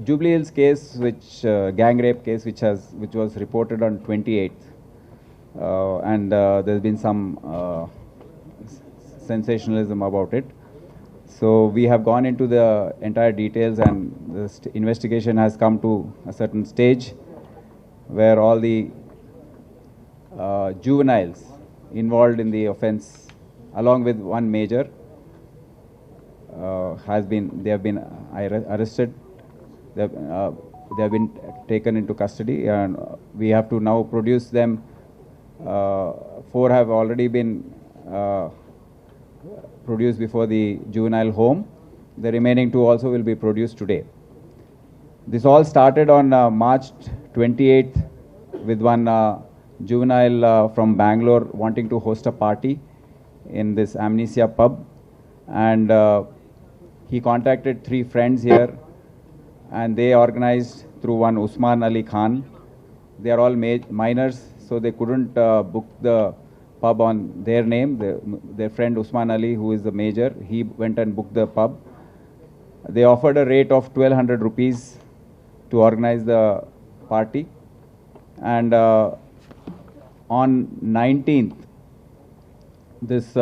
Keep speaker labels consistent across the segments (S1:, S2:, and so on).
S1: Jubilee's case, which gang rape case, which was reported on 28th, and there's been some sensationalism about it. So we have gone into the entire details, and the investigation has come to a certain stage where all the juveniles involved in the offence, along with one major, they have been arrested. They have been taken into custody, and we have to now produce them. 4 have already been produced before the juvenile home. The remaining 2 also will be produced today. This all started on March 28th with one juvenile from Bangalore wanting to host a party in this Amnesia pub, and he contacted 3 friends here, and they organized through one Usman Ali Khan. They are all minors, so they couldn't book the pub on their name. Their friend Usman Ali, who is the major, he went and booked the pub. They offered a rate of 1,200 rupees to organize the party, and on 19th, this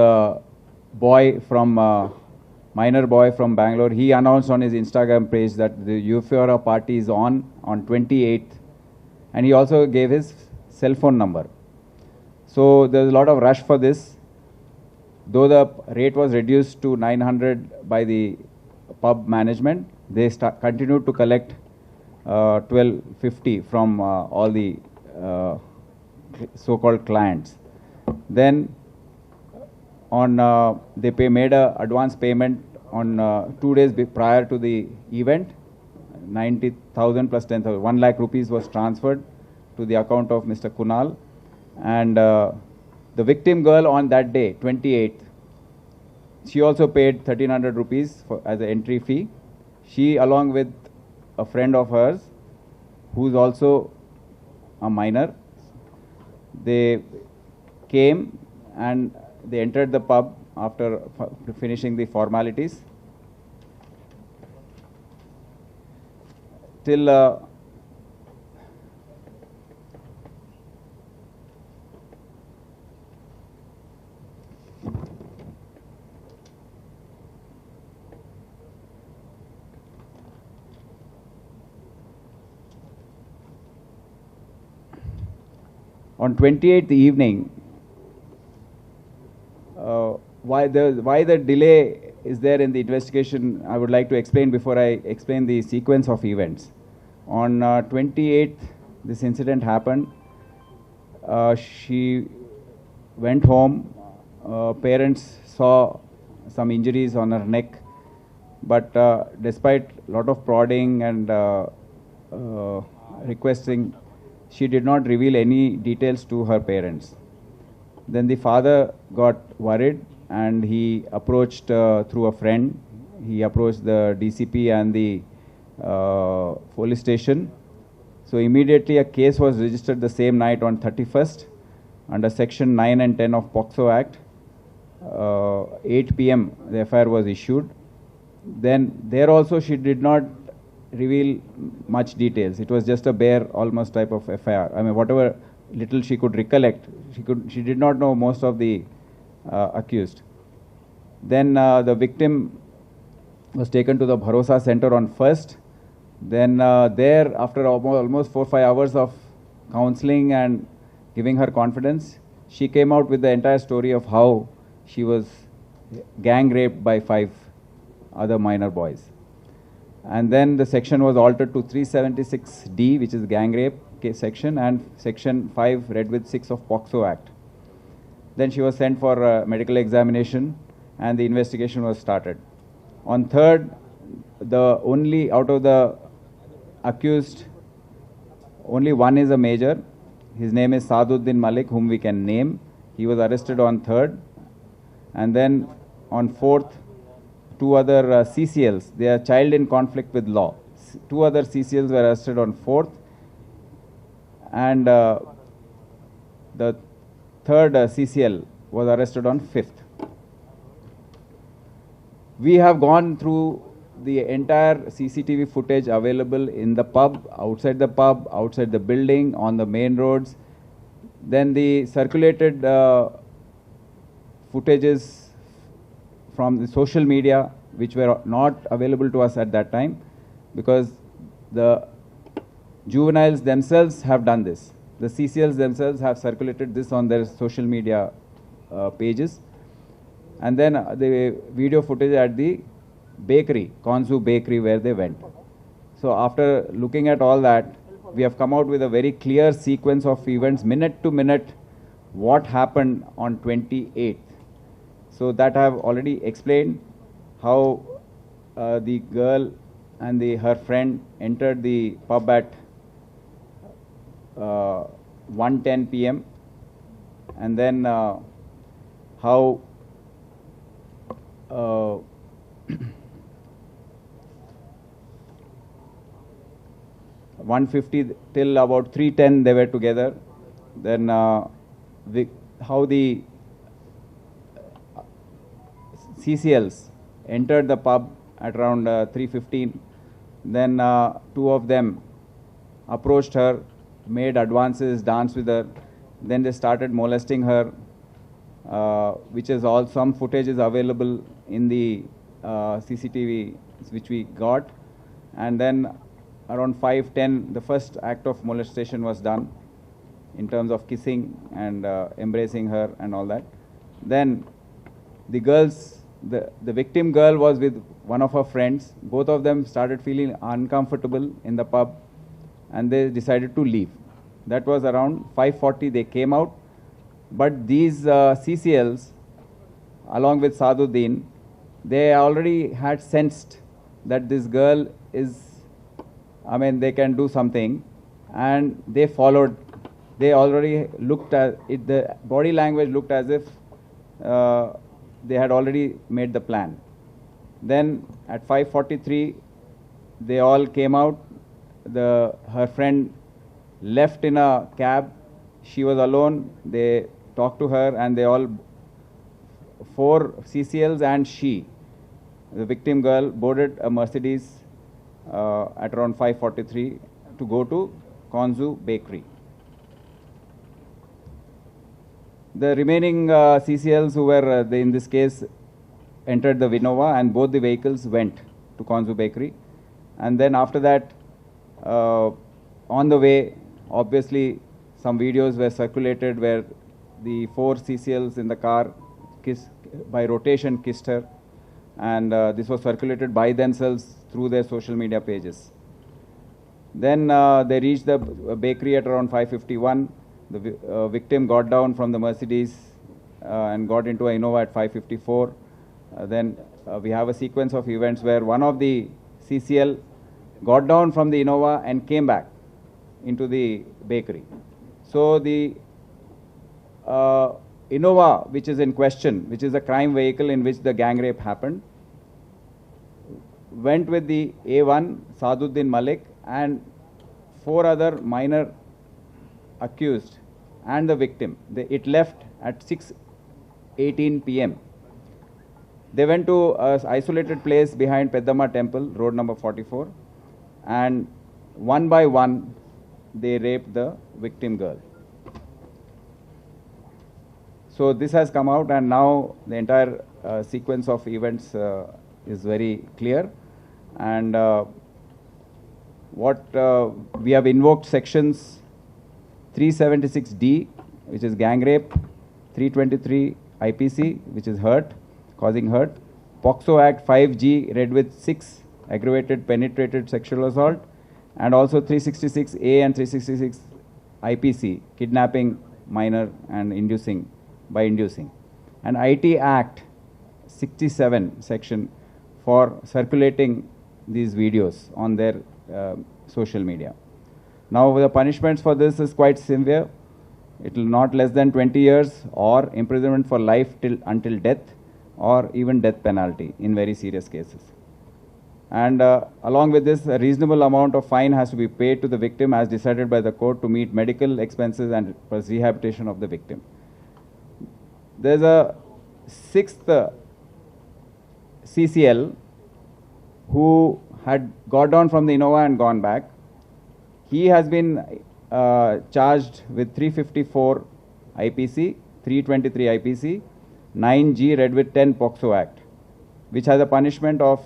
S1: minor boy from Bangalore, he announced on his Instagram page that the Euphoria party is on 28th, and he also gave his cell phone number. So there's a lot of rush for this. Though the rate was reduced to 900 by the pub management, they continued to collect 1250 from all the so-called clients. Then they made a advance payment on 2 days prior to the event. 90,000 plus 10,000, 1 lakh rupees was transferred to the account of Mr. Kunal, and the victim girl on that day, 28th, she also paid 1,300 rupees as an entry fee. She, along with a friend of hers, who's also a minor, they came and they entered the pub after finishing the formalities. Till on 28th evening, why the delay is there in the investigation, I would like to explain before I explain the sequence of events. On 28th, this incident happened. She went home. Parents saw some injuries on her neck, but despite a lot of prodding and requesting, she did not reveal any details to her parents. Then the father got worried, and he approached through a friend. He approached the DCP and the police station. So immediately a case was registered the same night on 31st under section 9 and 10 of POCSO Act. 8 p.m. the FIR was issued. Then there also she did not reveal much details. It was just a bare almost type of FIR. I mean, whatever little she could recollect, she did not know most of the accused. Then the victim was taken to the Bharosa Center on 1st. Then there, after almost 4-5 hours of counseling and giving her confidence, she came out with the entire story of how she was gang raped by 5 other minor boys. And then the section was altered to 376D, which is gang rape case section, and section 5 read with 6 of POCSO Act. Then she was sent for medical examination, and the investigation was started. On 3rd, only out of the accused, only one is a major. His name is Saduddin Malik, whom we can name. He was arrested on 3rd. And then on 4th, 2 other CCLs. They are child in conflict with law. 2 other CCLs were arrested on 4th. And the 3rd CCL was arrested on 5th. We have gone through the entire CCTV footage available in the pub, outside the building, on the main roads. Then the circulated footages from the social media, which were not available to us at that time, because the juveniles themselves have done this. The CCLs themselves have circulated this on their social media pages. And then the video footage at the bakery, Konzu bakery, where they went. So after looking at all that, we have come out with a very clear sequence of events, minute to minute, what happened on 28th. So that I have already explained, how the girl and her friend entered the pub at 1:10 p.m. and then how 1:50 till about 3:10 they were together. Then how the CCLs entered the pub at around 3:15. Then two of them approached her, made advances, danced with her. Then they started molesting her, which is all, some footage is available in the CCTV which we got. And then around 5:10 the first act of molestation was done in terms of kissing and embracing her and all that. Then the girls, the victim girl was with one of her friends. Both of them started feeling uncomfortable in the pub and they decided to leave. That was around 5:40 they came out. But these CCLs, along with Saduddin, they already had sensed that this girl is, they can do something, and they followed. They already looked at it, the body language looked as if they had already made the plan. Then at 5:43, they all came out. Her friend left in a cab. She was alone. They talked to her, and they all, 4 CCLs and she, the victim girl, boarded a Mercedes at around 5:43 to go to Konzu bakery. The remaining CCLs who were, in this case, entered the Vinova, and both the vehicles went to Konzu bakery. And then after that, on the way, obviously, some videos were circulated where the 4 CCLs in the car by rotation kissed her, and this was circulated by themselves through their social media pages. Then they reached the bakery at around 5:51. The victim got down from the Mercedes and got into a Innova at 5:54. Then we have a sequence of events where one of the CCL got down from the Innova and came back into the bakery. So the Innova, which is in question, which is a crime vehicle in which the gang rape happened, went with the A1, Saduddin Malik, and 4 other minor accused and the victim. It left at 6:18 p.m. They went to an isolated place behind Peddamma Temple, road number 44, and one by one they raped the victim girl. So this has come out, and now the entire sequence of events is very clear. And we have invoked sections 376D, which is gang rape, 323 IPC, which is hurt, causing hurt, POXO Act 5G, read with 6, aggravated penetrated sexual assault, and also 366A and 366 IPC, kidnapping minor and by inducing. And IT Act 67 section for circulating these videos on their social media. Now the punishments for this is quite severe. It will not less than 20 years or imprisonment for life until death, or even death penalty in very serious cases. And along with this, a reasonable amount of fine has to be paid to the victim as decided by the court to meet medical expenses and for rehabilitation of the victim. There's a 6th CCL who had got down from the Innova and gone back. He has been charged with 354 IPC, 323 IPC, 9G read with 10 POCSO Act, which has a punishment of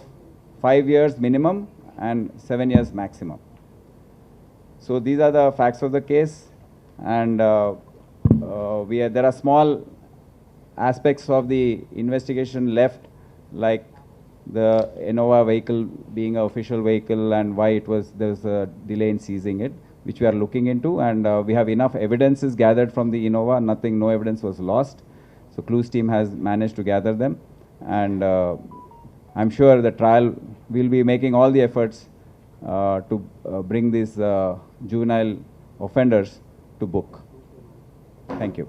S1: 5 years minimum and 7 years maximum. So these are the facts of the case, and there are small aspects of the investigation left, like the Innova vehicle being an official vehicle and why there was a delay in seizing it, which we are looking into, and we have enough evidences gathered from the Innova. No evidence was lost. So Clues team has managed to gather them, and I'm sure the trial will be making all the efforts to bring these juvenile offenders to book. Thank you.